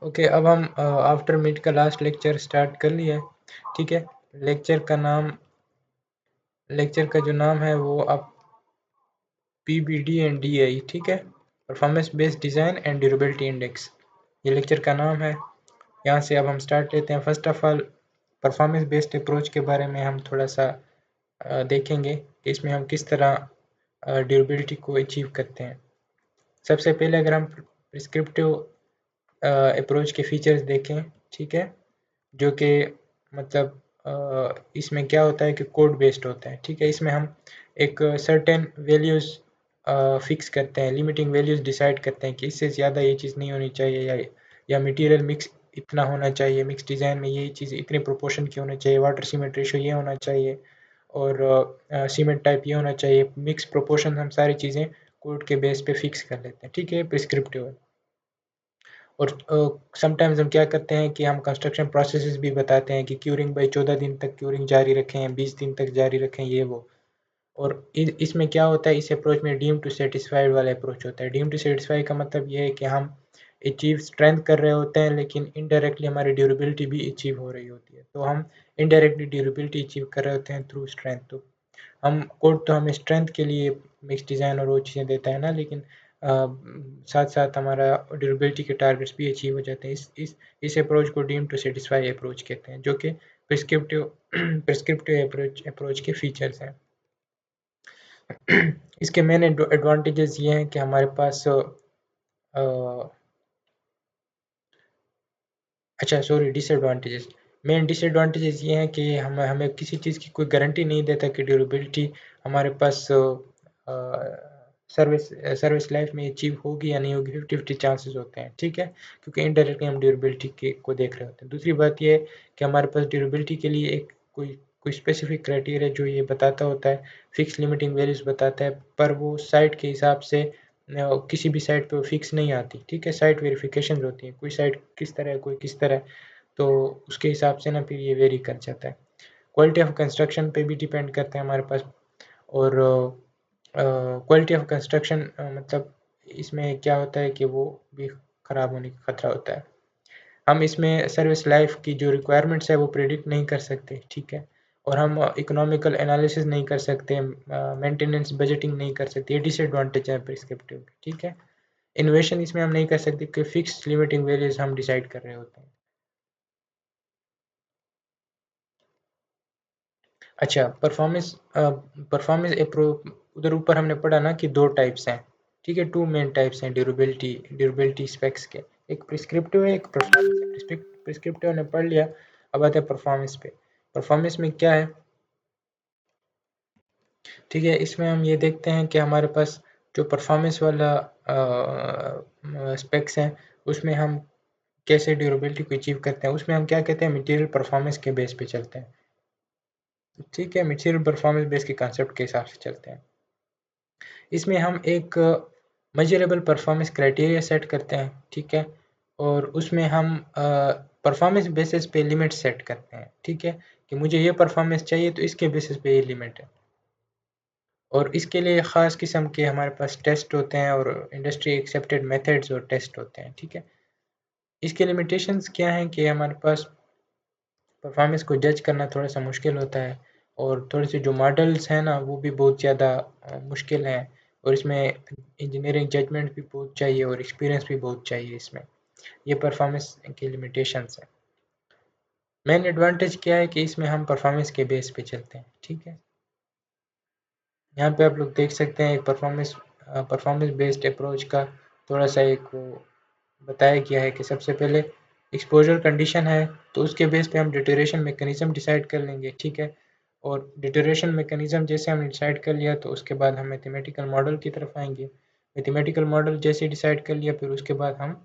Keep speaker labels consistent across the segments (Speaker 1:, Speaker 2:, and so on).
Speaker 1: Okay, अब हम after meet का लास्ट लेक्चर स्टार्ट कर लिया है, ठीक है। लेक्चर का जो नाम है वो आप PBD एंड DI, ठीक है, performance based design and durability index, ये लेक्चर का नाम है। यहाँ से अब हम स्टार्ट लेते हैं। First of all performance based approach के बारे में हम थोड़ा सा देखेंगे कि इसमें हम किस तरह ड्यूरेबिलिटी को अचीव करते हैं। सबसे पहले अगर हम प्रिस्क्रिप्टिव अप्रोच के फीचर्स देखें, ठीक है, जो कि मतलब इसमें क्या होता है कि कोड बेस्ड होता है, ठीक है। इसमें हम एक सर्टेन वैल्यूज़ फिक्स करते हैं, लिमिटिंग वैल्यूज़ डिसाइड करते हैं कि इससे ज़्यादा ये चीज़ नहीं होनी चाहिए, या मटेरियल मिक्स इतना होना चाहिए, मिक्स डिज़ाइन में ये चीज़ इतने प्रोपोर्शन की होनी चाहिए, वाटर सीमेंट रेशो ये होना चाहिए, और सीमेंट टाइप ये होना चाहिए, मिक्स प्रोपोर्शन हम सारी चीज़ें कोड के बेस पे फिक्स कर लेते हैं, ठीक है, प्रिस्क्रिप्टिव है। और समटाइम्स हम क्या करते हैं कि हम कंस्ट्रक्शन प्रोसेसेस भी बताते हैं कि क्यूरिंग भाई 14 दिन तक क्यूरिंग जारी रखें, 20 दिन तक जारी रखें, ये वो। और इसमें क्या होता है, इस अप्रोच में डीम टू सेटिस्फाइड वाला अप्रोच होता है। डीम टू सेटिस्फाई का मतलब ये है कि हम अचीव स्ट्रेंथ कर रहे होते हैं, लेकिन इनडायरेक्टली हमारी ड्यूरेबिलिटी भी अचीव हो रही होती है। तो हम इनडायरेक्टली ड्यूरेबिलिटी अचीव कर रहे होते हैं थ्रू स्ट्रेंथ। तो हम कोड तो हमें स्ट्रेंथ के लिए मिक्स डिज़ाइन और वो चीज़ें देता है ना, लेकिन साथ साथ हमारा ड्यूरेबिलिटी के टारगेट्स भी अचीव हो जाते हैं। इस अप्रोच को डीम टू सेटिस्फाई अप्रोच कहते हैं, जो कि प्रिस्क्रिप्टिव प्रिस्क्रिप्टिव अप्रोच के फीचर्स हैं। इसके मेन एडवांटेजेस ये हैं कि हमारे पास अच्छा सॉरी, डिसएडवांटेजेस, मेन डिसएडवांटेजेस ये हैं कि हमें हमें किसी चीज़ की कोई गारंटी नहीं देता कि ड्यूरेबिलिटी हमारे पास सर्विस सर्विस लाइफ में अचीव होगी या नहीं होगी। 50-50 चांसेस होते हैं, ठीक है, क्योंकि इनडायरेक्टली हम ड्यूरेबिलिटी के को देख रहे होते हैं। दूसरी बात ये है कि हमारे पास ड्यूरेबिलिटी के लिए एक कोई स्पेसिफिक क्राइटेरिया जो ये बताता होता है, फिक्स लिमिटिंग वैल्यूज़ बताता है, पर वो साइट के हिसाब से किसी भी साइट पे वो फिक्स नहीं आती, ठीक है। साइट वेरिफिकेशन होती है, कोई साइट किस तरह है, कोई किस तरह है, तो उसके हिसाब से ना फिर ये वेरी कर जाता है। क्वालिटी ऑफ कंस्ट्रक्शन पे भी डिपेंड करता है हमारे पास। और क्वालिटी ऑफ कंस्ट्रक्शन मतलब इसमें क्या होता है कि वो भी ख़राब होने का खतरा होता है। हम इसमें सर्विस लाइफ की जो रिक्वायरमेंट्स है वो प्रेडिक्ट नहीं कर सकते, ठीक है, और हम इकोनॉमिकल एनालिसिस नहीं कर सकते, मेंटेनेंस बजटिंग नहीं कर सकते। ये डिसएडवांटेज है प्रिस्क्रिप्टिव, ठीक है। इन्वेशन इसमें हम नहीं कर सकते कि फिक्स लिमिटिंग वैल्यूज हम डिसाइड कर रहे होते हैं। अच्छा, परफॉर्मेंस उधर ऊपर हमने पढ़ा ना कि दो टाइप्स हैं, ठीक है, टू मेन टाइप्स हैं ड्यूरेबिलिटी स्पेक्स के, एक प्रिस्क्रिप्टिव है, एक परफॉर्मेंस है। प्रिस्क्रिप्टिव ने पढ़ लिया, अब आते हैं परफॉर्मेंस पे। परफॉर्मेंस में क्या है, ठीक है, इसमें हम ये देखते हैं कि हमारे पास जो परफॉर्मेंस वाला स्पेक्स हैं, उसमें हम कैसे ड्यूरेबिलिटी को अचीव करते हैं। उसमें हम क्या कहते हैं, मटेरियल परफॉर्मेंस के बेस पे चलते हैं, ठीक है, मटेरियल परफॉर्मेंस बेस के कंसेप्ट के हिसाब से चलते हैं। इसमें हम एक मेजरेबल परफॉर्मेंस क्राइटेरिया सेट करते हैं, ठीक है, और उसमें हम परफॉर्मेंस बेसिस पे लिमिट सेट करते हैं, ठीक है, कि मुझे ये परफॉर्मेंस चाहिए तो इसके बेसिस पे ये लिमिट है। और इसके लिए ख़ास किस्म के हमारे पास टेस्ट होते हैं और इंडस्ट्री एक्सेप्टेड मेथड्स और टेस्ट होते हैं, ठीक है। इसके लिमिटेशंस क्या हैं कि हमारे पास परफॉर्मेंस को जज करना थोड़ा सा मुश्किल होता है, और थोड़े से जो मॉडल्स हैं ना वो भी बहुत ज़्यादा मुश्किल हैं, और इसमें इंजीनियरिंग जजमेंट भी बहुत चाहिए और एक्सपीरियंस भी बहुत चाहिए इसमें। ये परफॉर्मेंस की लिमिटेशंस हैं। मेन एडवांटेज क्या है कि इसमें हम परफॉर्मेंस के बेस पे चलते हैं, ठीक है। यहाँ पे आप लोग देख सकते हैं एक परफॉर्मेंस बेस्ड अप्रोच का थोड़ा सा एक वो बताया गया है कि सबसे पहले एक्सपोजर कंडीशन है, तो उसके बेस पे हम डिटरेशन मैकेनिज्म डिसाइड कर लेंगे, ठीक है। और डिटरेशन मैकेनिज्म जैसे हमने डिसाइड कर लिया तो उसके बाद हम मैथमेटिकल मॉडल की तरफ आएंगे। मैथमेटिकल मॉडल जैसे डिसाइड कर लिया, फिर उसके बाद हम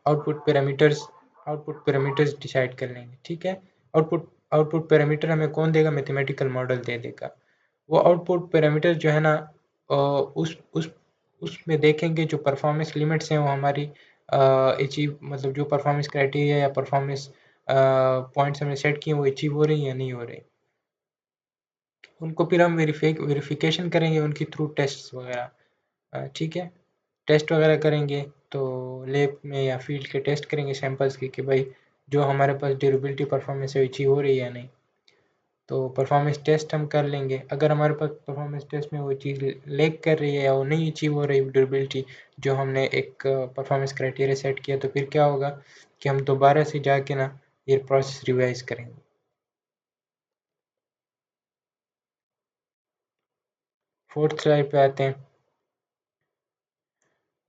Speaker 1: output parameters output parameters decide कर लेंगे, ठीक है। आउटपुट पैरामीटर हमें कौन देगा, मैथमेटिकल मॉडल दे देगा। वो आउटपुट पैरामीटर जो है ना, उसमें देखेंगे जो परफॉर्मेंस लिमिट्स हैं वो हमारी अचीव, मतलब जो परफॉर्मेंस क्राइटेरिया या परफॉर्मेंस पॉइंट्स हमने सेट किए वो अचीव हो रही हैं या नहीं हो रही। उनको फिर हम वेरिफिकेशन करेंगे उनकी थ्रू टेस्ट वगैरह, ठीक है, टेस्ट वगैरह करेंगे। तो लैब में या फील्ड के टेस्ट करेंगे सैंपल्स की कि भाई जो हमारे पास ड्यूरेबिलिटी परफॉर्मेंस है अचीव हो रही है या नहीं। तो परफॉर्मेंस टेस्ट हम कर लेंगे, अगर हमारे पास परफॉर्मेंस टेस्ट में वो चीज़ लैग कर रही है या वो नहीं अचीव हो रही ड्यूरेबिलिटी जो हमने एक परफॉर्मेंस क्राइटेरिया सेट किया, तो फिर क्या होगा कि हम दोबारा से जाके ना ये प्रोसेस रिवाइज करेंगे। फोर्थ स्लाइड पे आते हैं।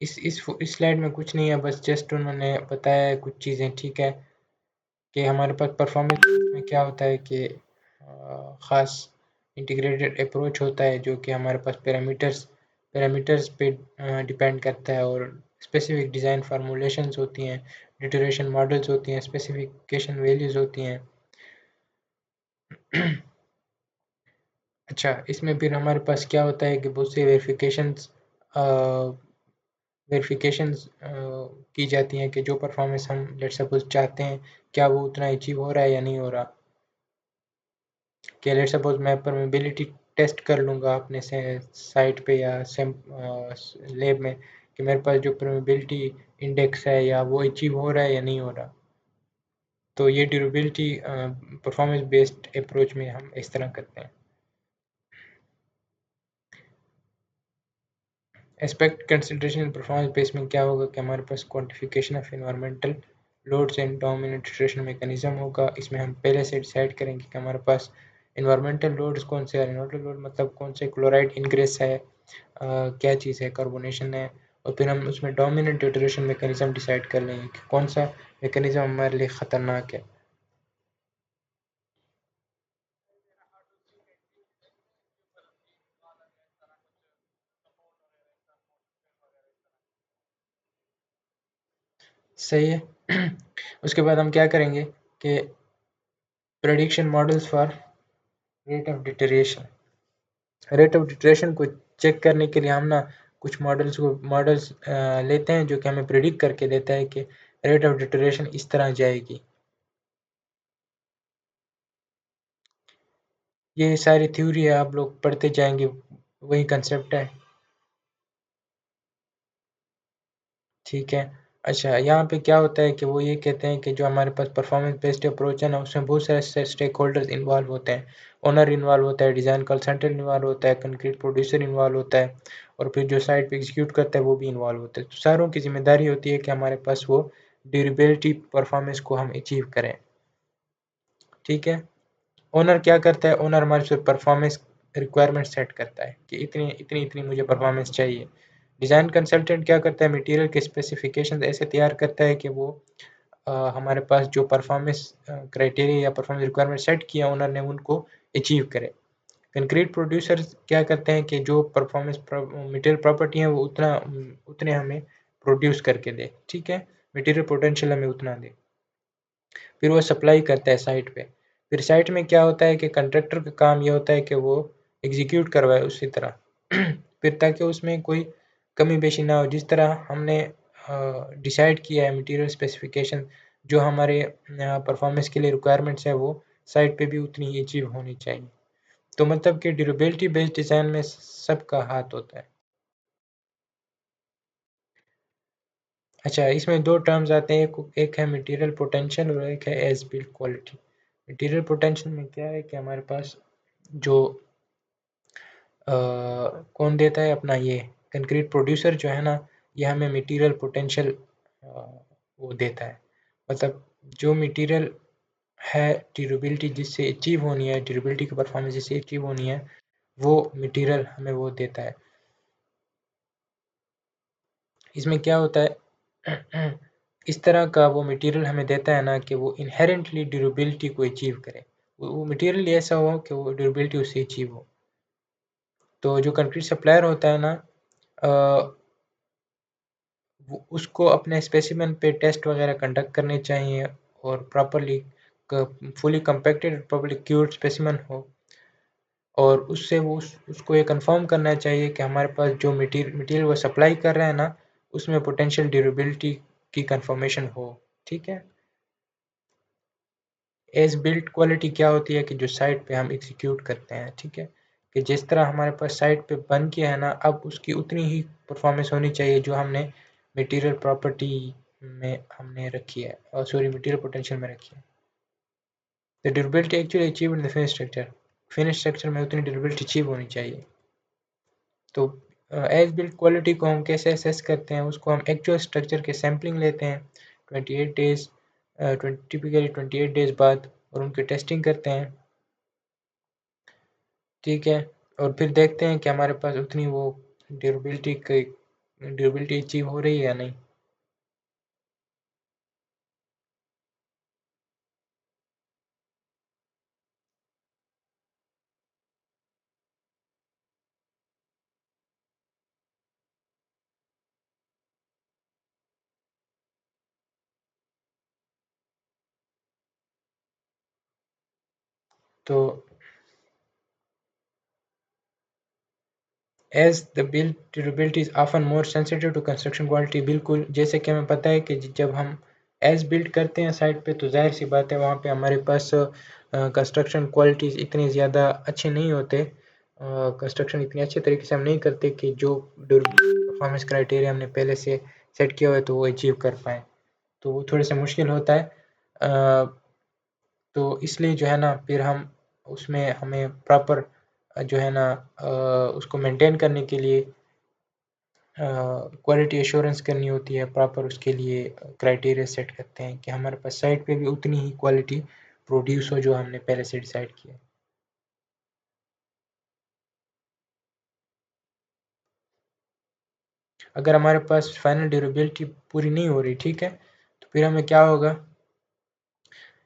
Speaker 1: इस स्लाइड में कुछ नहीं है, बस जस्ट उन्होंने बताया है कुछ चीज़ें, ठीक है, कि हमारे पास परफॉर्मेंस में क्या होता है कि ख़ास इंटीग्रेटेड अप्रोच होता है जो कि हमारे पास पैरामीटर्स पे डिपेंड करता है, और स्पेसिफिक डिज़ाइन फार्मूलेशंस होती हैं, डिटरेशन मॉडल्स होती हैं, स्पेसिफिकेशन वैल्यूज़ होती हैं। अच्छा, इसमें फिर हमारे पास क्या होता है कि बहुत से वेरिफिकेशंस की जाती हैं कि जो परफॉर्मेंस हम लेट्स सपोज चाहते हैं क्या वो उतना अचीव हो रहा है या नहीं हो रहा। कि लेट्स सपोज मैं परमेबिलिटी टेस्ट कर लूँगा अपने से साइट पे या लैब में कि मेरे पास जो परमेबिलिटी इंडेक्स है या वो अचीव हो रहा है या नहीं हो रहा। तो ये ड्यूरेबिलिटी परफॉर्मेंस बेस्ड अप्रोच में हम इस तरह करते हैं। एस्पेक्ट कंसिडरेशन परफॉर्मेंस बेस में क्या होगा कि हमारे पास quantification of environmental loads and dominant deterioration mechanism होगा। इसमें हम पहले से डिसाइड करेंगे कि हमारे पास एनवायरमेंटल लोड्स कौन से हैं। एनवायरमेंटल लोड मतलब कौन से क्लोराइड इनग्रेस है, क्या चीज़ है, कार्बोनेशन है, और फिर हम उसमें डोमिनेंट ट्यूरेशन मैकेनिज्म डिसाइड कर लेंगे कि कौन सा मैकेनिज्म हमारे लिए ख़तरनाक है। सही है। उसके बाद हम क्या करेंगे कि prediction models for rate of deterioration को चेक करने के लिए हम ना कुछ मॉडल्स लेते हैं जो कि हमें प्रिडिक्ट करके देता है कि रेट ऑफ डिटरेशन इस तरह जाएगी। ये सारी थ्योरी है, आप लोग पढ़ते जाएंगे, वही कंसेप्ट है, ठीक है। अच्छा, यहाँ पे क्या होता है कि वो ये कहते हैं कि जो हमारे पास परफॉर्मेंस बेस्ड अप्रोच है ना उसमें बहुत सारे स्टेक होल्डर्स इन्वॉल्व होते हैं। ओनर इन्वॉल्व होता है, डिज़ाइन कंसल्टेंट इन्वॉल्व होता है, कंक्रीट प्रोड्यूसर इन्वॉल्व होता है, और फिर जो साइट पे एग्जीक्यूट करता है वो भी इन्वॉल्व होता है। तो सारों की जिम्मेदारी होती है कि हमारे पास वो ड्यूरेबिलिटी परफॉर्मेंस को हम अचीव करें, ठीक है। ओनर क्या करता है, ओनर हमारे सिर्फ परफॉर्मेंस रिक्वायरमेंट सेट करता है कि इतनी इतनी इतनी मुझे परफॉर्मेंस चाहिए। डिज़ाइन कंसल्टेंट क्या करता है, मटेरियल के स्पेसिफिकेशन ऐसे तैयार करता है कि वो हमारे पास जो परफॉर्मेंस क्राइटेरिया या परफॉर्मेंस रिक्वायरमेंट सेट किया ओनर ने उनको अचीव करे। कंक्रीट प्रोड्यूसर्स क्या करते हैं कि जो परफॉर्मेंस मटेरियल प्रॉपर्टी है वो उतने हमें प्रोड्यूस करके दे, ठीक है, मटेरियल पोटेंशियल हमें उतना दे, फिर वो सप्लाई करता है साइट पे। फिर साइट में क्या होता है कि कंट्रैक्टर का काम ये होता है कि वो एग्जीक्यूट करवाए उसी तरह फिर ताकि उसमें कोई कमी पेशी ना हो, जिस तरह हमने डिसाइड किया है मटेरियल स्पेसिफिकेशन जो हमारे परफॉर्मेंस के लिए रिक्वायरमेंट्स है वो साइट पे भी उतनी ही अचीव होनी चाहिए। तो मतलब कि ड्यूरेबिलिटी बेस्ड डिज़ाइन में सबका हाथ होता है। अच्छा, इसमें दो टर्म्स आते हैं, एक है मटेरियल पोटेंशियल और एक है as built quality. Material potential में क्या है कि हमारे पास जो कौन देता है अपना ये कंक्रीट प्रोड्यूसर जो है ना, ये हमें मटेरियल पोटेंशियल वो देता है। मतलब जो मटेरियल है ड्यूरेबिलिटी जिससे अचीव होनी है, ड्यूरेबिलिटी की परफॉर्मेंस जिससे अचीव होनी है, वो मटेरियल हमें वो देता है। इसमें क्या होता है इस तरह का वो मटेरियल हमें देता है ना कि वो इनहेरेंटली ड्यूरेबिलिटी को अचीव करे, वो मटेरियल ऐसा हो कि वो ड्यूरेबिलिटी उससे अचीव हो। तो जो कंक्रीट सप्लायर होता है ना, वो उसको अपने स्पेसिमेन पे टेस्ट वगैरह कंडक्ट करने चाहिए और properly fully compacted properly cured specimen हो, और उससे वो उसको ये कंफर्म करना चाहिए कि हमारे पास जो मटेरियल वो सप्लाई कर रहा है ना उसमें पोटेंशियल ड्यूरेबिलिटी की कंफर्मेशन हो, ठीक है। एज बिल्ट क्वालिटी क्या होती है कि जो साइट पे हम एग्जीक्यूट करते हैं, ठीक है, कि जिस तरह हमारे पास साइट पे बन किया है ना अब उसकी उतनी ही परफॉर्मेंस होनी चाहिए जो हमने मटेरियल प्रॉपर्टी में हमने रखी है, और सॉरी मटेरियल पोटेंशियल में रखी है। The durability actually achieve in the finish structure में उतनी ड्यूरेबिलिटी अचीव होनी चाहिए। तो एज बिल्ट क्वालिटी को हम कैसे असेस करते हैं, उसको हम एक्चुअल स्ट्रक्चर के सैम्पलिंग लेते हैं 28 डेज टिपिकली 28 डेज बाद, और उनकी टेस्टिंग करते हैं, ठीक है। और फिर देखते हैं कि हमारे पास उतनी वो ड्यूरेबिलिटी अचीव हो रही है या नहीं। तो as the build durability is often more sensitive to construction quality, बिल्कुल जैसे कि हमें पता है कि जब हम एज बिल्ड करते हैं साइट पे, तो जाहिर सी बात है वहाँ पे हमारे पास कंस्ट्रक्शन क्वालिटीज़ इतनी ज़्यादा अच्छे नहीं होते, कंस्ट्रक्शन इतनी अच्छे तरीके से हम नहीं करते कि जो परफॉर्मेंस क्राइटेरिया हमने पहले से सेट किया हुआ है तो वो अचीव कर पाएँ, तो वो थोड़ा सा मुश्किल होता है। तो इसलिए जो है ना, फिर हम उसमें हमें प्रॉपर जो है ना उसको मेंटेन करने के लिए क्वालिटी एश्योरेंस करनी होती है, प्रॉपर उसके लिए क्राइटेरिया सेट करते हैं कि हमारे पास साइट पे भी उतनी ही क्वालिटी प्रोड्यूस हो जो हमने पहले से डिसाइड किया है। अगर हमारे पास फाइनल ड्यूरेबिलिटी पूरी नहीं हो रही, ठीक है, तो फिर हमें क्या होगा,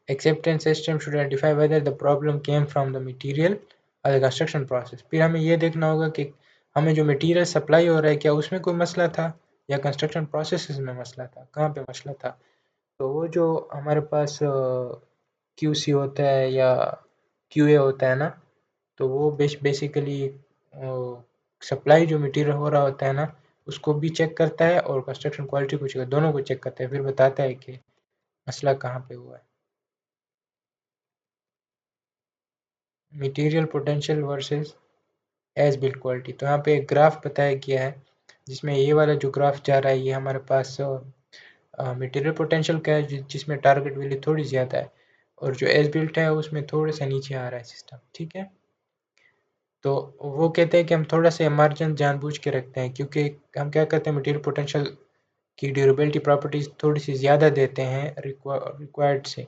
Speaker 1: acceptance system should identify whether the problem came from the material और द कंस्ट्रक्शन प्रोसेस। फिर हमें ये देखना होगा कि हमें जो मटेरियल सप्लाई हो रहा है क्या उसमें कोई मसला था, या कंस्ट्रक्शन प्रोसेस में मसला था, कहाँ पे मसला था। तो वो जो हमारे पास क्यूसी होता है या क्यूए होता है ना, तो वो बेसिकली सप्लाई जो मटेरियल हो रहा होता है ना, उसको भी चेक करता है और कंस्ट्रक्शन क्वालिटी को चेक, दोनों को चेक करता है, फिर बताता है कि मसला कहाँ पे हुआ है। Material potential versus as built quality, तो यहाँ पे एक ग्राफ बताया गया है, जिसमें ये वाला जो ग्राफ जा रहा है ये हमारे पास मटेरियल पोटेंशियल का है, जिसमें टारगेट वैल्यू थोड़ी ज़्यादा है, और जो एज बिल्ट है उसमें थोड़े सा नीचे आ रहा है सिस्टम, ठीक है। तो वो कहते हैं कि हम थोड़ा सा मार्जिन जानबूझ के रखते हैं, क्योंकि हम क्या करते हैं, मटेरियल पोटेंशियल की ड्यूरेबिलिटी प्रॉपर्टीज़ थोड़ी सी ज़्यादा देते हैं रिक्वायर्ड से,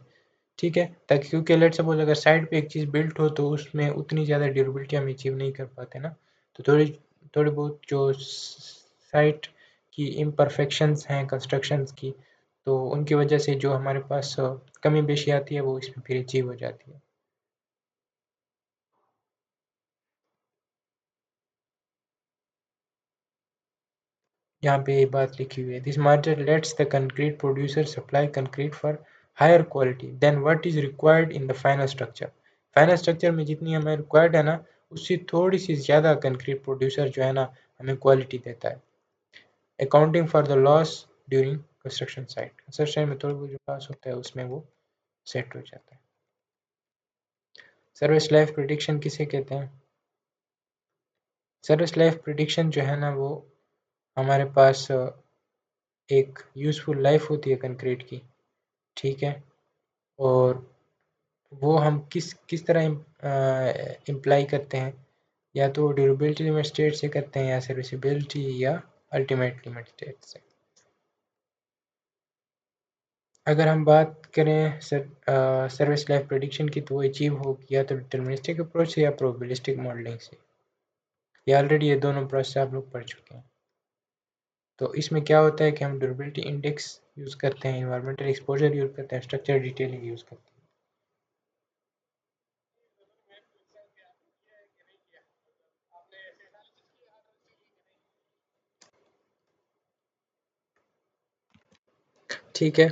Speaker 1: ठीक है, ताकि क्योंकि लेट्स सपोज अगर साइड पे एक चीज़ बिल्ट हो तो उसमें उतनी ज़्यादा ड्यूरेबिलिटी हम अचीव नहीं कर पाते ना, तो थोड़ी बहुत जो साइट की इम्परफेक्शंस हैं कंस्ट्रक्शंस की, तो उनकी वजह से जो हमारे पास कमी बेशी आती है वो इसमें फिर अचीव हो जाती है। यहाँ पे ये बात लिखी हुई है, this margin let's the concrete producer supply concrete for higher quality than what is required in the final structure. Final structure में जितनी हमें रिक्वायर्ड है ना, उससे थोड़ी सी ज़्यादा कंक्रीट प्रोड्यूसर जो है ना हमें क्वालिटी देता है, accounting for the loss during construction site, construction में थोड़ा बहुत जो लॉस होता है उसमें वो सेट हो जाता है। सर्विस लाइफ प्रिडिक्शन किसे कहते हैं? सर्विस लाइफ प्रिडिक्शन जो है ना, वो हमारे पास एक यूज़फुल लाइफ होती है कंक्रीट की, ठीक है, और वो हम किस किस तरह इम्प्लाई करते हैं, या तो ड्यूरेबिलिटी लिमिट स्टेट से करते हैं या सर्विसिबिलिटी या अल्टीमेट लिमिट स्टेट से। अगर हम बात करें सर्विस लाइफ प्रेडिक्शन की, तो वो अचीव होगी या तो डिटर्मिनिस्टिक अप्रोच से या प्रोबेबिलिस्टिक मॉडलिंग से। ये ऑलरेडी ये दोनों प्रोसेस आप लोग पढ़ चुके हैं। तो इसमें क्या होता है कि हम ड्यूरेबिलिटी इंडेक्स यूज़ करते हैं, इन्वायरमेंटल एक्सपोजर यूज़ करते हैं, स्ट्रक्चर डिटेलिंग यूज़ करते हैं, ठीक है।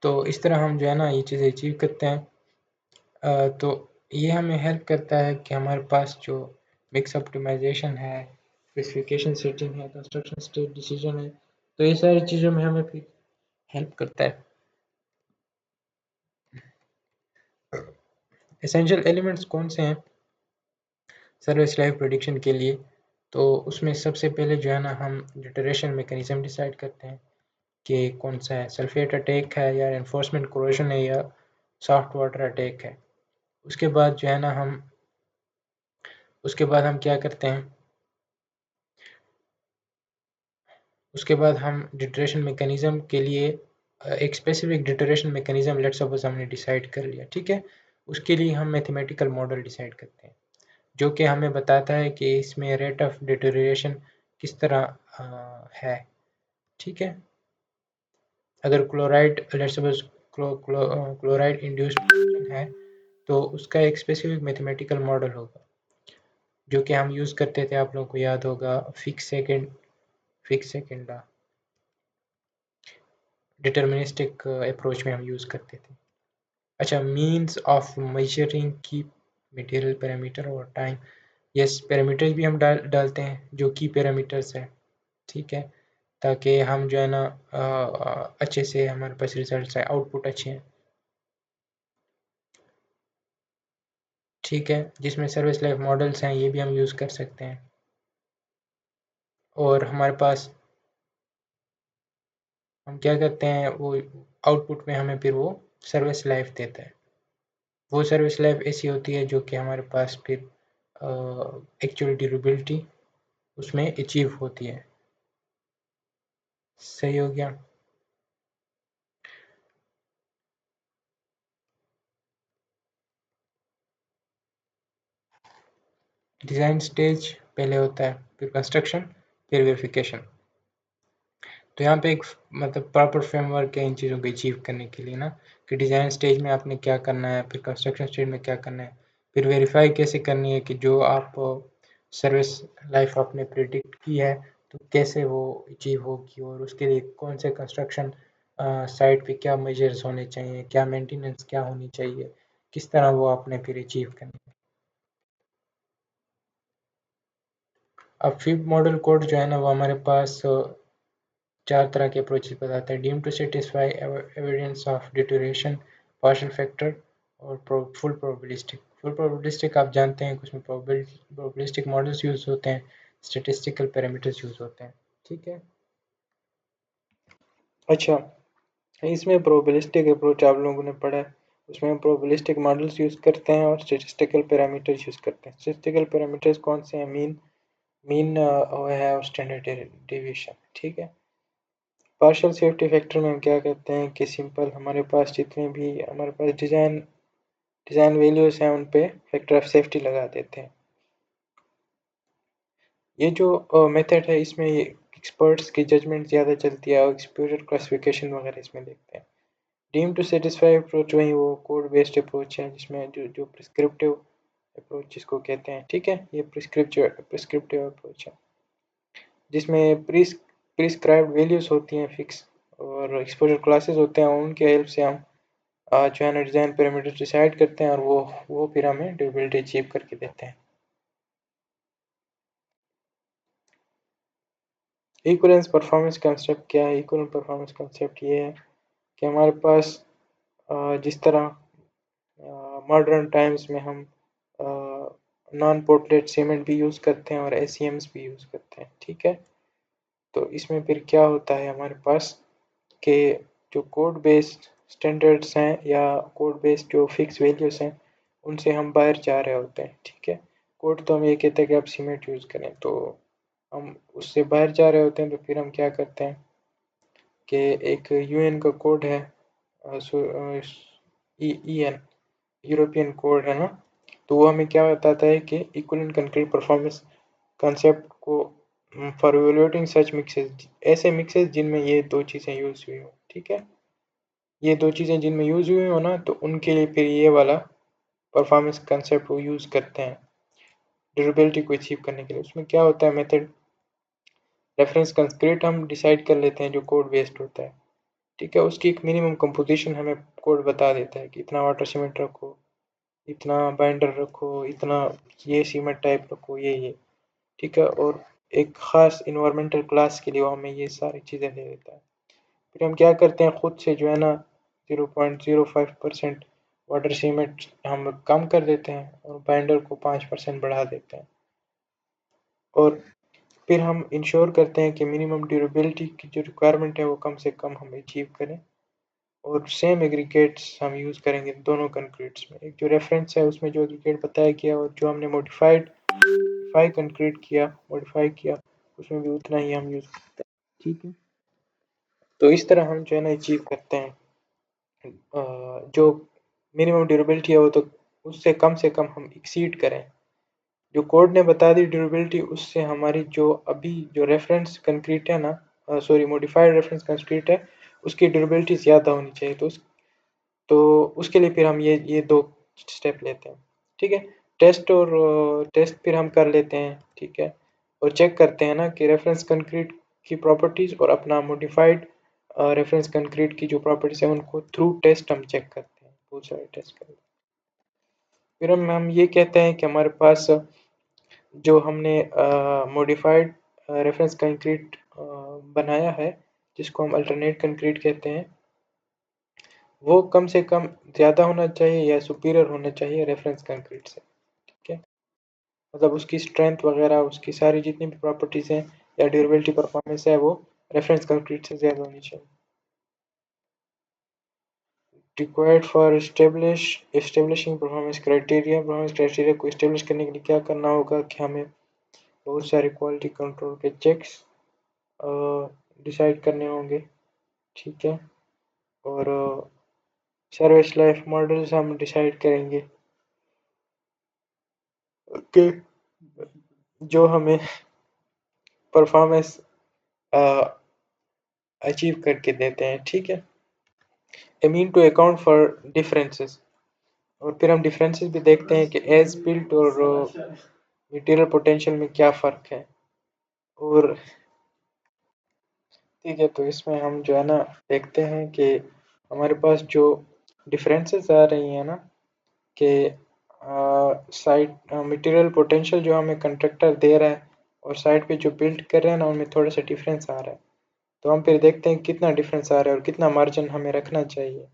Speaker 1: तो इस तरह हम जो है ना ये चीज़ें अचीव करते हैं। तो ये हमें हेल्प करता है कि हमारे पास जो मिक्स ऑप्टिमाइजेशन है, स्पेसिफिकेशन सेटिंग है, कंस्ट्रक्शन स्टेट डिसीजन है, तो ये सारी चीज़ों में हमें फिर हेल्प करता है। एसेंशियल एलिमेंट्स कौन से हैं सर्विस लाइफ प्रेडिक्शन के लिए? तो उसमें सबसे पहले जो है ना हम डिटरेशन मैकेनिज्म डिसाइड करते हैं कि कौन सा है, सल्फेट अटैक है या एनफोर्समेंट कोरोजन है या सॉफ्ट वाटर अटैक है। उसके बाद जो है ना उसके बाद हम क्या करते हैं, उसके बाद हम डिटरेशन मैकेनिज्म के लिए एक स्पेसिफिक डिटरेशन मैकेनिज्म लेट्स सपोज हमने डिसाइड कर लिया, ठीक है। उसके लिए हम मैथमेटिकल मॉडल डिसाइड करते हैं जो कि हमें बताता है कि इसमें रेट ऑफ डिटोरिएशन किस तरह है, ठीक है। अगर chloride let's suppose chloride induced है तो उसका एक स्पेसिफिक मैथमेटिकल मॉडल होगा जो कि हम यूज़ करते थे, आप लोगों को याद होगा, fix second law, deterministic approach में हम यूज़ करते थे। अच्छा, मीन्स ऑफ मेजरिंग की मटेरियल पैरामीटर और टाइम, यस पैरामीटर्स भी हम डालते हैं जो की पैरामीटर्स है, ठीक है, ताकि हम जो है ना अच्छे से हमारे पास रिजल्ट्स है, आउटपुट अच्छे हैं, ठीक है। जिसमें सर्विस लाइफ मॉडल्स हैं ये भी हम यूज़ कर सकते हैं और हमारे पास हम क्या करते हैं वो आउटपुट में हमें फिर वो सर्विस लाइफ देता है। वो सर्विस लाइफ ऐसी होती है जो कि हमारे पास फिर एक्चुअल ड्यूरेबिलिटी उसमें अचीव होती है। सही हो गया। डिज़ाइन स्टेज पहले होता है, फिर कंस्ट्रक्शन, फिर वेरिफिकेशन। तो यहाँ पे एक मतलब प्रॉपर फ्रेमवर्क है इन चीज़ों को अचीव करने के लिए ना, कि डिज़ाइन स्टेज में आपने क्या करना है, फिर कंस्ट्रक्शन स्टेज में क्या करना है, फिर वेरीफाई कैसे करनी है कि जो आप सर्विस लाइफ आपने प्रिडिक्ट की है तो कैसे वो अचीव होगी, और उसके लिए कौन से कंस्ट्रक्शन साइट पे क्या मेजर्स होने चाहिए, क्या मेंटेनेंस क्या होनी चाहिए, किस तरह वो आपने फिर अचीव करनी है। अब फिफ्थ मॉडल कोड जो है ना वो हमारे पास चार तरह के अप्रोचेस बताता है, deem to satisfy evidence of deterioration, partial factor और फुल प्रोबेबिलिस्टिक। फुल प्रोबेबिलिस्टिक आप जानते हैं कि उसमें प्रोबेबिलिस्टिक मॉडल्स यूज़ होते हैं, स्टेटिस्टिकल पैरामीटर्स यूज़ होते हैं, ठीक है। अच्छा, इसमें प्रोबेबिलिस्टिक अप्रोच आप लोगों ने पढ़ा है, उसमें हम प्रोबेबिलिस्टिक मॉडल्स यूज़ करते हैं और स्टेटिस्टिकल पैरामीटर्स यूज़ करते हैं। स्टेटिस्टिकल पैरामीटर्स कौन से हैं? मीन, वो है और स्टैंडर्ड डेविएशन, ठीक है। पार्शियल सेफ्टी फैक्टर में हम क्या करते हैं कि सिंपल हमारे पास जितने भी हमारे पास डिज़ाइन वैल्यूज़ हैं उन पे फैक्टर ऑफ सेफ्टी लगा देते हैं। ये जो मेथड है इसमें ये एक्सपर्ट्स की जजमेंट ज़्यादा चलती है और एक्सपोजर क्लासिफिकेशन वगैरह इसमें देखते हैं। डीम टू सेटिस्फाई अप्रोच वही वो कोड बेस्ड अप्रोच है जिसमें जो प्रिस्क्रिप्टिव अप्रोच जिसको कहते हैं, ठीक है। ये प्रिस्क्रिप्टिव अप्रोच है जिसमें प्रिस्क्राइब्ड वैल्यूज़ होती हैं फिक्स, और एक्सपोजर क्लासेस होते हैं, उनके हेल्प से हम जो है ना डिज़ाइन पैरामीटर्स डिसाइड करते हैं और वो फिर हमें ड्यूरेबिलिटी अचीव करके देते हैं। इक्विवेलेंस परफॉर्मेंस कंसेप्ट क्या है? इक्विवेलेंस परफॉर्मेंस कंसेप्ट ये है कि हमारे पास जिस तरह मॉडर्न टाइम्स में हम नॉन पोर्टलेट सीमेंट भी यूज़ करते हैं और एसीएम्स भी यूज़ करते हैं, ठीक है। तो इसमें फिर क्या होता है हमारे पास कि जो कोड बेस्ड स्टैंडर्ड्स हैं या कोड बेस्ड जो फिक्स वैल्यूज़ हैं उनसे हम बाहर जा रहे होते हैं, ठीक है। कोड तो हम ये कहते हैं कि आप सीमेंट यूज़ करें, तो हम उससे बाहर जा रहे होते हैं, तो फिर हम क्या करते हैं कि एक यूएन का कोड है, ईएन, यूरोपियन कोड है ना, तो वो हमें क्या बताता है कि इक्विवेलेंट कंक्रीट परफॉर्मेंस कंसेप्ट को फॉर इवेलुएटिंग सच मिक्सेस, ऐसे मिक्सेस जिनमें ये दो चीज़ें यूज़ हुई हो, ठीक है। ये दो चीज़ें जिनमें यूज़ हुई हो ना, तो उनके लिए फिर ये वाला परफॉर्मेंस कंसेप्ट वो यूज़ करते हैं ड्यूरेबिलिटी को अचीव करने के लिए। उसमें क्या होता है मेथड, रेफरेंस कंक्रीट हम डिसाइड कर लेते हैं जो कोड बेस्ड होता है, ठीक है। उसकी एक मिनिमम कंपोजिशन हमें कोड बता देता है कि इतना वाटर सीमेंट रखो, इतना बाइंडर रखो, इतना ये सीमेंट टाइप रखो, ये ठीक है। और एक ख़ास इन्वायरमेंटल क्लास के लिए वो हमें ये सारी चीज़ें दे देता है। फिर हम क्या करते हैं खुद से जो है ना 0.05% वाटर सीमेंट हम कम कर देते हैं और बाइंडर को 5% बढ़ा देते हैं, और फिर हम इंश्योर करते हैं कि मिनिमम ड्यूरेबिलिटी की जो रिक्वायरमेंट है वो कम से कम हम अचीव करें, और सेम एग्रीगेट्स हम यूज़ करेंगे दोनों कंक्रीट्स में। एक जो रेफरेंस है उसमें जो एग्रीगेट बताया गया और जो हमने मॉडिफाई कंक्रीट किया, मॉडिफाई किया, उसमें भी उतना ही हम यूज़ करते हैं। ठीक है, तो इस तरह हम जो है ना अचीव करते हैं जो मिनिमम ड्यूरेबिलिटी है वो तो उससे कम हम एक्सीड करें। जो कोड ने बता दी ड्यूरेबिलिटी, उससे हमारी जो अभी जो रेफरेंस कंक्रीट है ना, सॉरी मॉडिफाइड रेफरेंस कंक्रीट है, उसकी ड्यूरेबिलिटी ज़्यादा होनी चाहिए। तो उसके लिए फिर हम ये दो स्टेप लेते हैं। ठीक है, टेस्ट फिर हम कर लेते हैं। ठीक है, और चेक करते हैं ना कि रेफरेंस कंक्रीट की प्रॉपर्टीज़ और अपना मॉडिफाइड रेफरेंस कंक्रीट की जो प्रॉपर्टीज़ है उनको थ्रू टेस्ट हम चेक करते हैं, बहुत सारे टेस्ट करते हैं। फिर हम ये कहते हैं कि हमारे पास जो हमने मॉडिफाइड रेफरेंस कंक्रीट बनाया है, जिसको हम अल्टरनेट कंक्रीट कहते हैं, वो कम से कम ज़्यादा होना चाहिए या सुपीरियर होना चाहिए रेफरेंस कंक्रीट से। ठीक है, मतलब उसकी स्ट्रेंथ वगैरह, उसकी सारी जितनी भी प्रॉपर्टीज़ हैं या ड्यूरेबिलिटी परफॉर्मेंस है, वो रेफरेंस कंक्रीट से ज़्यादा होनी चाहिए। Required for establishing performance criteria को इस्टेब्लिश करने के लिए क्या करना होगा कि हमें बहुत सारे क्वालिटी कंट्रोल के चेक्स डिसाइड करने होंगे। ठीक है, और सर्विस लाइफ मॉडल्स हम डिसाइड करेंगे कि जो हमें परफॉर्मेंस अचीव करके देते हैं। ठीक है, I mean to account for differences, और फिर हम डिफरेंसेस भी देखते हैं कि एज बिल्ट और मटेरियल पोटेंशियल में क्या फ़र्क है। और ठीक है, तो इसमें हम जो है ना देखते हैं कि हमारे पास जो डिफरेंसेस आ रही हैं ना कि साइट मटेरियल पोटेंशियल जो हमें कंट्रैक्टर दे रहा है और साइट पे जो बिल्ड कर रहे हैं ना, उनमें थोड़ा सा डिफरेंस आ रहा है। तो हम फिर देखते हैं कितना डिफरेंस आ रहा है और कितना मार्जिन हमें रखना चाहिए।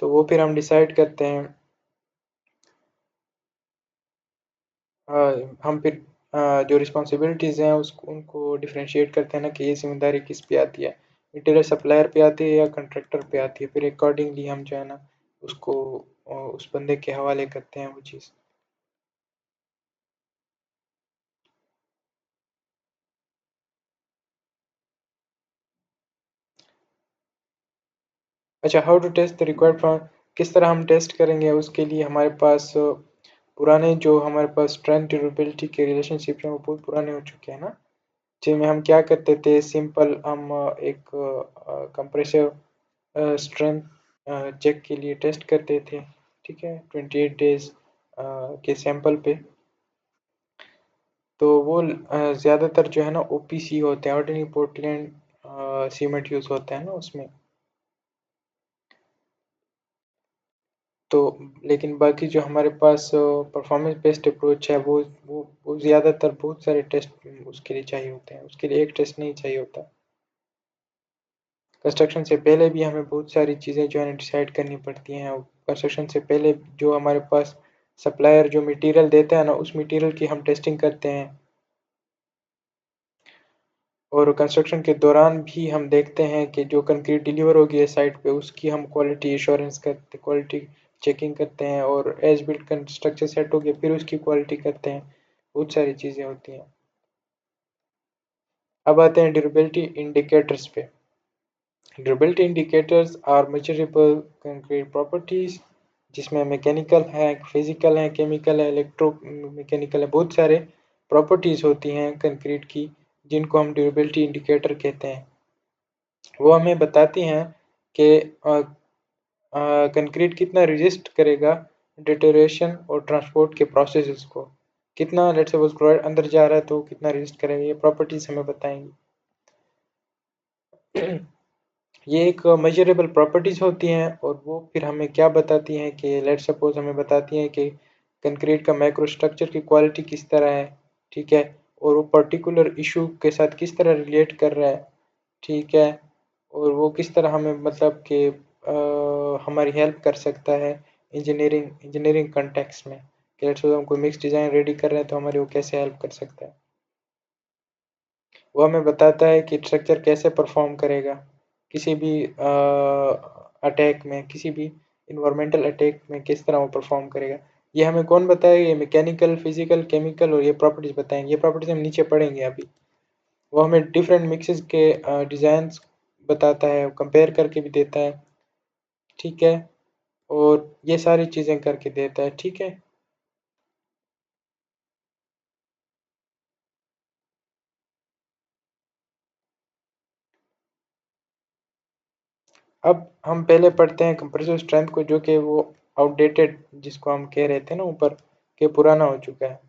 Speaker 1: तो वो फिर हम डिसाइड करते हैं। हम फिर जो रिस्पॉन्सिबिलिटीज़ हैं उसको उनको डिफरेंशिएट करते हैं ना कि ये जिम्मेदारी किस पे आती है, मटेरियल सप्लायर पे आती है या कंट्रैक्टर पे आती है। फिर अकॉर्डिंगली हम जो है ना उसको उस बंदे के हवाले करते हैं वो चीज़। अच्छा, how to test the required form, किस तरह हम टेस्ट करेंगे? उसके लिए हमारे पास पुराने जो हमारे पास स्ट्रेंथ ड्यूरेबिलिटी के रिलेशनशिप हैं वो बहुत पुराने हो चुके हैं ना, जिनमें हम क्या करते थे, सिंपल हम एक कंप्रेसिव स्ट्रेंथ चेक के लिए टेस्ट करते थे। ठीक है, 28 डेज के सैंपल पे। तो वो ज़्यादातर जो है ना ओपीसी होते हैं, ऑर्डिनरी पोर्टलैंड सीमेंट यूज़ होता है ना उसमें। तो लेकिन बाकी जो हमारे पास परफॉर्मेंस बेस्ड अप्रोच है वो ज़्यादातर बहुत सारे टेस्ट उसके लिए चाहिए होते हैं, उसके लिए एक टेस्ट नहीं चाहिए होता। कंस्ट्रक्शन से पहले भी हमें बहुत सारी चीज़ें जो है डिसाइड करनी पड़ती हैं। कंस्ट्रक्शन से पहले जो हमारे पास सप्लायर जो मटेरियल देता है ना, उस मटेरियल की हम टेस्टिंग करते हैं। और कंस्ट्रक्शन के दौरान भी हम देखते हैं कि जो कंक्रीट डिलीवर होगी है साइट पे, उसकी हम क्वालिटी एश्योरेंस करते, क्वालिटी चेकिंग करते हैं। और एज बिल्ट कंस्ट्रक्चर सेट हो गया फिर उसकी क्वालिटी करते हैं। बहुत सारी चीज़ें होती हैं। अब आते हैं ड्यूरेबिलिटी इंडिकेटर्स पे। Durability indicators are measurable concrete properties, जिसमें मैकेनिकल है, फिजिकल है, केमिकल है, इलेक्ट्रो मैकेनिकल है, बहुत सारे प्रॉपर्टीज होती हैं कंक्रीट की जिनको हम ड्यूरेबिलिटी इंडिकेटर कहते हैं। वो हमें बताती हैं कि कंक्रीट कितना रेजिस्ट करेगा डिटोरेशन और ट्रांसपोर्ट के प्रोसेसेस को। कितना लेट्स सपोज क्लोराइड अंदर जा रहा है तो कितना रेजिस्ट करेगा, ये प्रॉपर्टीज हमें बताएंगी। ये एक मेजरेबल प्रॉपर्टीज होती हैं और वो फिर हमें क्या बताती हैं कि लेट्स सपोज हमें बताती हैं कि कंक्रीट का माइक्रो स्ट्रक्चर की क्वालिटी किस तरह है। ठीक है, और वो पर्टिकुलर इशू के साथ किस तरह रिलेट कर रहा है। ठीक है, और वो किस तरह हमें मतलब कि हमारी हेल्प कर सकता है इंजीनियरिंग कॉन्टेक्स्ट में, कि लेट्स सपोज हम कोई मिक्स डिज़ाइन रेडी कर रहे हैं तो हमारी वो कैसे हेल्प कर सकता है। वो हमें बताता है कि स्ट्रक्चर कैसे परफॉर्म करेगा किसी भी अटैक में, किसी भी इन्वायरमेंटल अटैक में किस तरह वो परफॉर्म करेगा। ये हमें कौन बताएगा? ये मैकेनिकल, फिजिकल, केमिकल और ये प्रॉपर्टीज बताएंगे। ये प्रॉपर्टीज हम नीचे पढ़ेंगे अभी। वो हमें डिफरेंट मिक्सेस के डिज़ाइंस बताता है, कंपेयर करके भी देता है, ठीक है, और ये सारी चीज़ें करके देता है, ठीक है। अब हम पहले पढ़ते हैं कंप्रेसिव स्ट्रेंथ को, जो कि वो आउटडेटेड जिसको हम कह रहे थे ना ऊपर, के पुराना हो चुका है।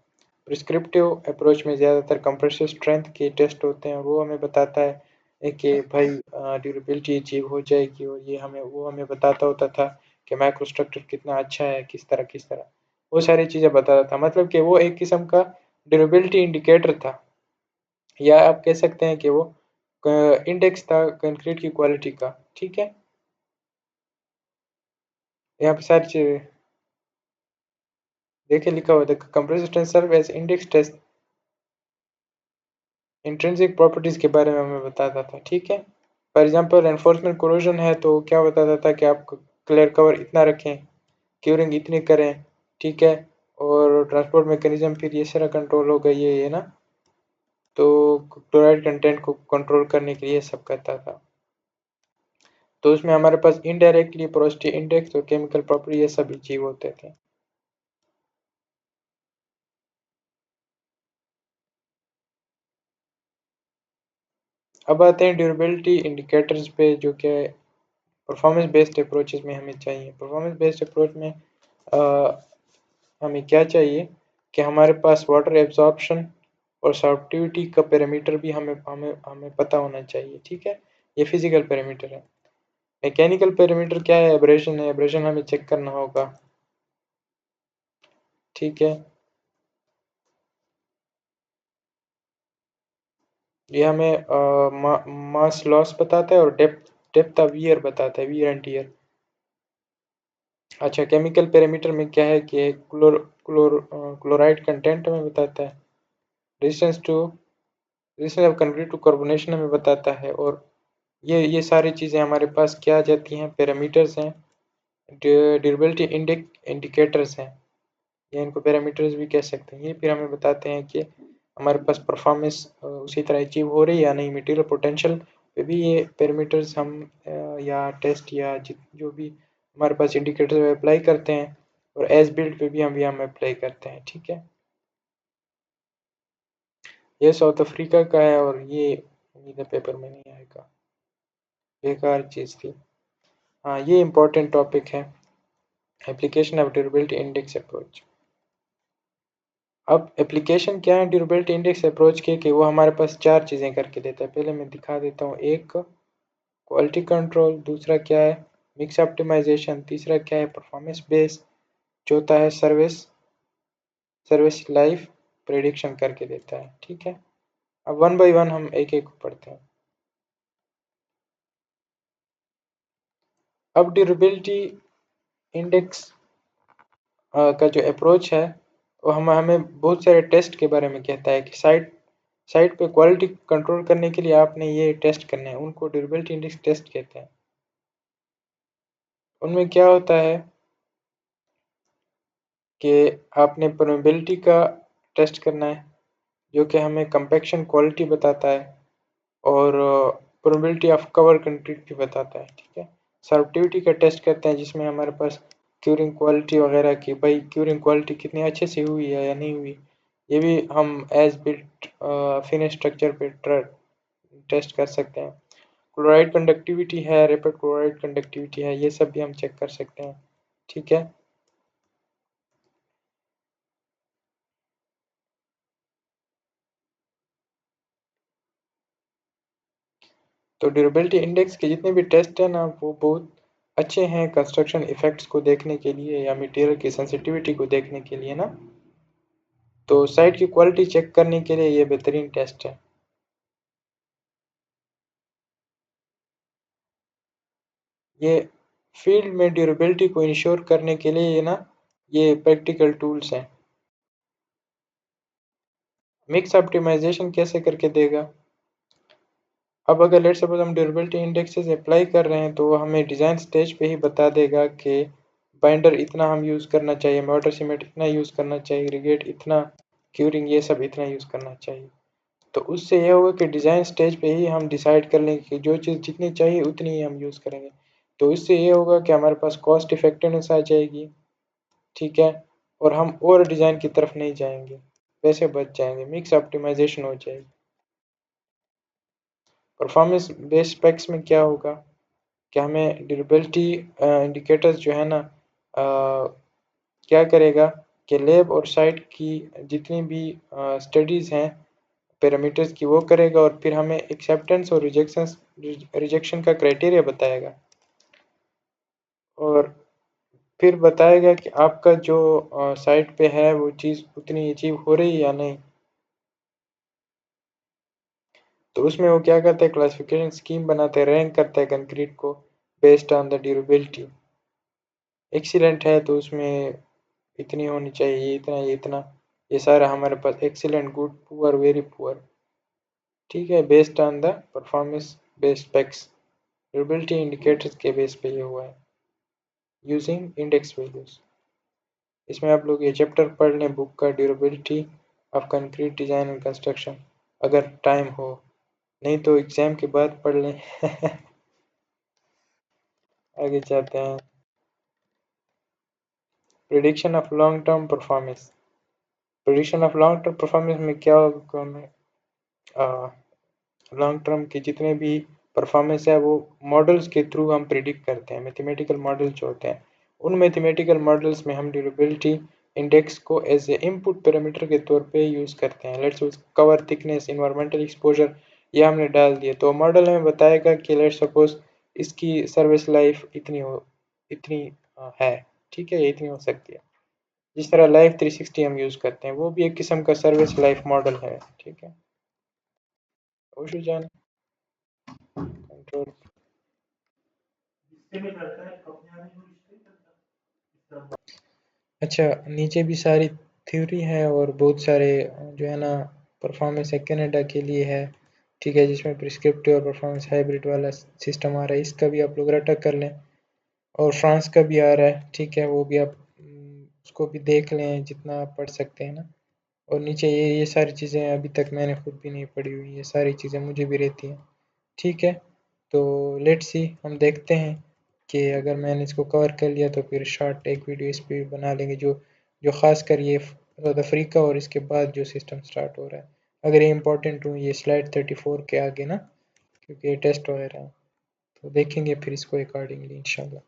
Speaker 1: प्रिस्क्रिप्टिव अप्रोच में ज़्यादातर कंप्रेसिव स्ट्रेंथ के टेस्ट होते हैं, और वो हमें बताता है कि भाई ड्यूरेबिलिटी अचीव हो जाएगी, और ये हमें बताता होता था कि माइक्रो स्ट्रक्चर कितना अच्छा है, किस तरह वो सारी चीज़ें बताता था। मतलब कि वो एक किस्म का ड्यूरेबिलिटी इंडिकेटर था, या आप कह सकते हैं कि वो इंडेक्स था कंक्रीट की क्वालिटी का, ठीक है। यहाँ पे सारी चीज़ें देखिए लिखा हुआ था, compressive strength serve as index test intrinsic properties के बारे में हमें बताता था, ठीक है। फॉर एग्जांपल रेनफोर्समेंट कोरोजन है तो क्या बताता था कि आप क्लियर कवर इतना रखें, क्यूरिंग इतनी करें, ठीक है, और ट्रांसपोर्ट मैकेनिज्म फिर ये सारा कंट्रोल होगा, ये ना, तो क्लोराइड कंटेंट को कंट्रोल करने के लिए सब करता था। तो उसमें हमारे पास इनडायरेक्टली पोरोसिटी इंडेक्स और केमिकल प्रॉपर्टी ये सब अचीव होते थे। अब आते हैं ड्यूरेबिलिटी इंडिकेटर्स पे, जो कि परफॉर्मेंस बेस्ड अप्रोचेस में हमें चाहिए। परफॉर्मेंस बेस्ड अप्रोच में अ, हमें क्या चाहिए कि हमारे पास वाटर एब्जॉर्प्शन और सॉर्प्टिविटी का पैरामीटर भी हमें हमें हमें पता होना चाहिए, ठीक है। ये फिजिकल पैरामीटर है। मैकेनिकल पैरामीटर क्या है? एब्रेशन है, एब्रेशन हमें चेक करना होगा, ठीक है। ये हमें मास लॉस बताता है, और डेप्थ डेप्थ ऑफ वियर बताता है, वियर एंड टियर। अच्छा, केमिकल पैरामीटर में क्या है कि क्लोराइड कंटेंट हमें बताता है, resistance to resistance of concrete to carbonation हमें बताता है, और ये सारी चीज़ें हमारे पास क्या आ जाती हैं? पैरामीटर्स हैं, ड्यूरेबिलिटी इंडिकेटर्स हैं, या इनको पैरामीटर्स भी कह सकते हैं। ये फिर हमें बताते हैं कि हमारे पास परफॉर्मेंस उसी तरह अचीव हो रही है या नहीं। मटेरियल पोटेंशियल पे भी ये पैरामीटर्स हम या टेस्ट या जो भी हमारे पास इंडिकेटर अप्लाई करते हैं, और एज बिल्ड पे भी हम अप्लाई करते हैं, ठीक है। ये साउथ अफ्रीका का है, और ये उम्मीद है पेपर में नहीं आएगा, बेकार चीज़ थी। हाँ, ये इंपॉर्टेंट टॉपिक है, application of durability index approach. अब एप्लीकेशन क्या है ड्यूरेबिलिटी इंडेक्स अप्रोच के, कि वो हमारे पास चार चीज़ें करके देता है। पहले मैं दिखा देता हूँ। एक, क्वालिटी कंट्रोल। दूसरा क्या है? Mix optimization. तीसरा क्या है? Performance base. चौथा है सर्विस सर्विस लाइफ प्रेडिक्शन करके देता है, ठीक है। अब वन बाय वन हम एक एक पढ़ते हैं। अब ड्यूरेबिलिटी इंडेक्स का जो अप्रोच है, वो हम हमें बहुत सारे टेस्ट के बारे में कहता है कि साइट साइट पे क्वालिटी कंट्रोल करने के लिए आपने ये टेस्ट करने हैं, उनको ड्यूरेबिलिटी इंडेक्स टेस्ट कहते हैं। उनमें क्या होता है कि आपने परमेबिलिटी का टेस्ट करना है, जो कि हमें कंपैक्शन क्वालिटी बताता है, और परमेबिलिटी ऑफ कवर कंक्रीट भी बताता है, ठीक है। सॉर्प्टिविटी का टेस्ट करते हैं, जिसमें हमारे पास क्यूरिंग क्वालिटी वगैरह की, भाई क्यूरिंग क्वालिटी कितनी अच्छे से हुई है या नहीं हुई, ये भी हम एज बिल्ट फिनिश स्ट्रक्चर पे टेस्ट कर सकते हैं। क्लोराइड कंडक्टिविटी है, रैपिड क्लोराइड कंडक्टिविटी है, ये सब भी हम चेक कर सकते हैं, ठीक है। तो ड्यूरेबिलिटी इंडेक्स के जितने भी टेस्ट हैं ना, वो बहुत अच्छे हैं कंस्ट्रक्शन इफेक्ट्स को देखने के लिए, या मटेरियल की सेंसिटिविटी को देखने के लिए ना। तो साइट की क्वालिटी चेक करने के लिए ये बेहतरीन टेस्ट है। ये फील्ड में ड्यूरेबिलिटी को इंश्योर करने के लिए, ये ना, ये प्रैक्टिकल टूल्स हैं। मिक्स ऑप्टिमाइजेशन कैसे करके देगा? अब अगर लेट्स सपोज हम ड्यूरेबिलिटी इंडेक्सेस अप्लाई कर रहे हैं तो वो हमें डिज़ाइन स्टेज पे ही बता देगा कि बाइंडर इतना हम यूज़ करना चाहिए, वाटर सीमेंट इतना यूज़ करना चाहिए, रिगेट इतना, क्यूरिंग ये सब इतना यूज़ करना चाहिए। तो उससे ये होगा कि डिज़ाइन स्टेज पे ही हम डिसाइड कर लेंगे कि जो चीज़ जितनी चाहिए उतनी ही हम यूज़ करेंगे। तो इससे ये होगा कि हमारे पास कॉस्ट इफ़ेक्टिवनेस आ जाएगी, ठीक है? और हम और डिज़ाइन की तरफ नहीं जाएंगे, पैसे बच जाएंगे, मिक्स ऑप्टिमाइजेशन हो जाएगी। परफॉर्मेंस बेस्ड स्पेक्स में क्या होगा कि हमें ड्यूरेबिलिटी इंडिकेटर्स जो है ना, क्या करेगा कि लैब और साइट की जितनी भी स्टडीज़ हैं पैरामीटर्स की वो करेगा और फिर हमें एक्सेप्टेंस और रिजेक्शन का क्राइटेरिया बताएगा और फिर बताएगा कि आपका जो साइट पे है वो चीज़ उतनी अचीव हो रही है या नहीं। तो उसमें वो क्या करता है, क्लासिफिकेशन स्कीम बनाते हैं, रैंक करता है कंक्रीट को based on the durability. Excellent है तो उसमें इतनी होनी चाहिए, ये इतना, ये इतना, ये सारा हमारे पास excellent, good, poor, very poor, ठीक है, based on the performance based specs. Durability indicators के बेस पे ये हुआ है यूजिंग इंडेक्स वैल्यूज। इसमें आप लोग ये चैप्टर पढ़ लें बुक का, durability of concrete design and construction, अगर टाइम हो, नहीं तो एग्ज़ाम के बाद पढ़ लें। आगे जाते हैं। Prediction of long term performance. Prediction of long term performance में क्या होगा, हमें लॉन्ग टर्म के जितने भी परफॉर्मेंस है वो मॉडल्स के थ्रू हम प्रिडिक्ट करते हैं, मैथमेटिकल मॉडल्स जो होते हैं उन मैथमेटिकल मॉडल्स में हम ड्यूरेबिलिटी इंडेक्स को एज ए इनपुट पैरामीटर के तौर पे यूज़ करते हैं। Let's cover thickness, environmental exposure, ये हमने डाल दिया तो मॉडल हमें बताएगा कि लेट्स सपोज इसकी सर्विस लाइफ इतनी हो, इतनी है, ठीक है, ये इतनी हो सकती है। जिस तरह लाइफ 360 हम यूज़ करते हैं वो भी एक किस्म का सर्विस लाइफ मॉडल है, ठीक है। उशू जान कंट्रोल। अच्छा, नीचे भी सारी थ्योरी है और बहुत सारे जो है ना परफॉर्मेंस है कनाडा के लिए है, ठीक है, जिसमें प्रिस्क्रिप्टिव और परफॉर्मेंस हाइब्रिड वाला सिस्टम आ रहा है, इसका भी आप लोग रटक कर लें। और फ्रांस का भी आ रहा है, ठीक है, वो भी आप उसको भी देख लें जितना आप पढ़ सकते हैं ना। और नीचे ये सारी चीज़ें अभी तक मैंने खुद भी नहीं पढ़ी हुई, ये सारी चीज़ें मुझे भी रहती हैं, ठीक है। तो लेट्स सी, हम देखते हैं कि अगर मैंने इसको कवर कर लिया तो फिर शॉर्ट एक वीडियो इस पे भी बना लेंगे, जो जो ख़ासकर ये साउथ अफ्रीका और इसके बाद जो सिस्टम स्टार्ट हो रहा है, अगर ये इंपॉर्टेंट हो, ये स्लाइड 34 के आगे ना, क्योंकि ये टेस्ट हो रहा है, तो देखेंगे फिर इसको अकॉर्डिंगली इंशाल्लाह।